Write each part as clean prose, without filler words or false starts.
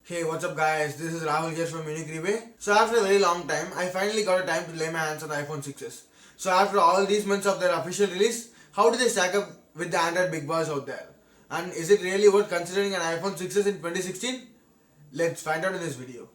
Hey, what's up guys? This is Rahul here from Unique Rebay. So after a very long time, I finally got a time to lay my hands on the iPhone 6s. So after all these months of their official release, how do they stack up with the Android big boys out there? And is it really worth considering an iPhone 6s in 2016? Let's find out in this video.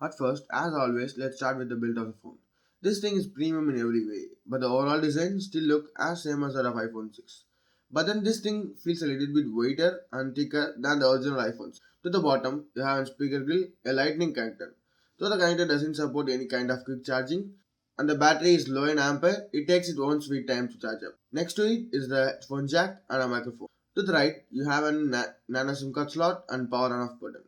At first, as always, let's start with the build of the phone. This thing is premium in every way, but the overall design still look as same as that of iPhone 6. But then this thing feels a little bit weightier and thicker than the original iPhones. To the bottom, you have a speaker grill, a lightning connector. Though the connector doesn't support any kind of quick charging, and the battery is low in ampere, it takes its own sweet time to charge up. Next to it is the phone jack and a microphone. To the right, you have a nano SIM card slot and power on off button.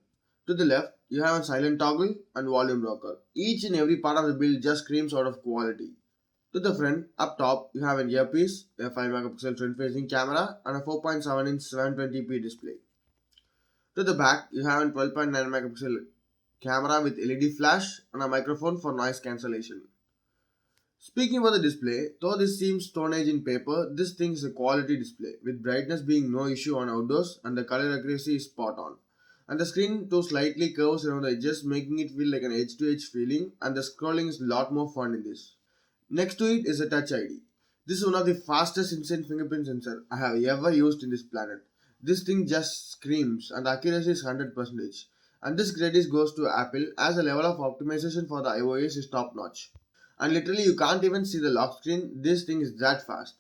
To the left, you have a silent toggle and volume rocker. Each and every part of the build just screams out of quality. To the front, up top, you have an earpiece, a 5 megapixel front facing camera, and a 4.7 inch 720p display. To the back, you have a 12.9 megapixel camera with LED flash and a microphone for noise cancellation. Speaking about the display, though this seems Stone Age in paper, this thing is a quality display, with brightness being no issue on outdoors and the color accuracy is spot on. And the screen too slightly curves around the edges, making it feel like an edge-to-edge feeling, and the scrolling is a lot more fun in this. Next to it is a Touch ID. This is one of the fastest instant fingerprint sensor I have ever used in this planet. This thing just screams, and the accuracy is 100%. And this credit goes to Apple as the level of optimization for the iOS is top notch. And literally you can't even see the lock screen, this thing is that fast.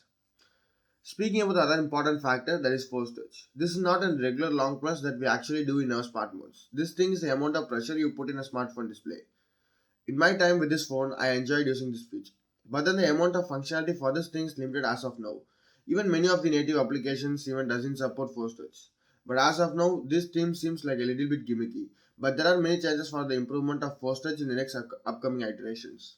Speaking about the other important factor, that is force touch. This is not a regular long press that we actually do in our smartphones. This thing is the amount of pressure you put in a smartphone display. In my time with this phone, I enjoyed using this feature. But then the amount of functionality for this thing is limited as of now. Even many of the native applications even doesn't support force touch. But as of now, this theme seems like a little bit gimmicky. But there are many chances for the improvement of force touch in the next upcoming iterations.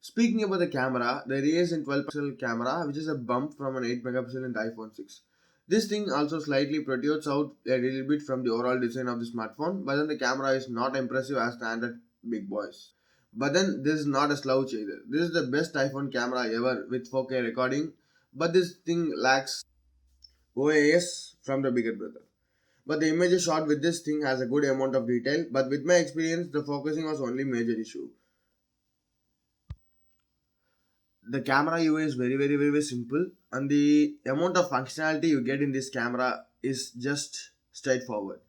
Speaking about the camera, there is a 12 pixel camera which is a bump from an 8 megapixel in the iPhone 6. This thing also slightly protrudes out a little bit from the overall design of the smartphone, but then the camera is not impressive as standard big boys. But then this is not a slouch either. This is the best iPhone camera ever with 4K recording, but this thing lacks OAS from the bigger brother. But the image shot with this thing has a good amount of detail, but with my experience, the focusing was only major issue. The camera UI is very simple, and the amount of functionality you get in this camera is just straightforward,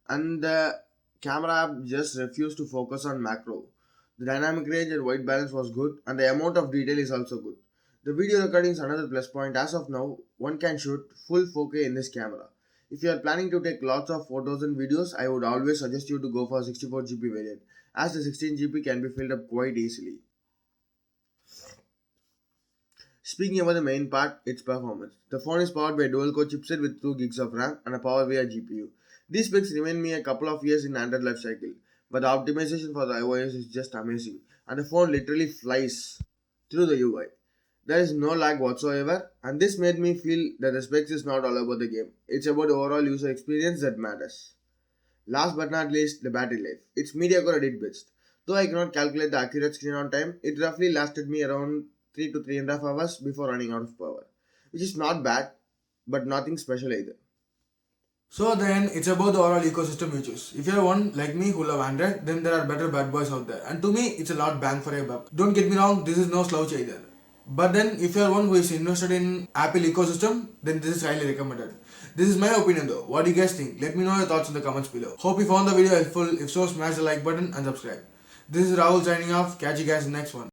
and the camera app just refused to focus on macro. The dynamic range and white balance was good, and the amount of detail is also good. The video recording is another plus point. As of now, one can shoot full 4K in this camera. If you are planning to take lots of photos and videos, I would always suggest you to go for 64GB variant, as the 16GB can be filled up quite easily. Speaking about the main part, its performance. The phone is powered by a dual-core chipset with 2 gigs of RAM and a Power VI GPU. These specs remain me a couple of years in Android life cycle, but the optimization for the iOS is just amazing, and the phone literally flies through the UI. There is no lag whatsoever, and this made me feel that the specs is not all about the game. It's about the overall user experience that matters. Last but not least, the battery life. It's mediocre at its best. Though I cannot calculate the accurate screen on time, it roughly lasted me around 3 to 3.5 hours before running out of power, which is not bad, but nothing special either. So then it's about the overall ecosystem you choose. If you're one like me who love Android, then there are better bad boys out there. And to me, it's a lot bang for a buck. Don't get me wrong, this is no slouch either. But then if you're one who is invested in Apple ecosystem, then this is highly recommended. This is my opinion though. What do you guys think? Let me know your thoughts in the comments below. Hope you found the video helpful. If so, smash the like button and subscribe. This is Rahul signing off. Catch you guys in the next one.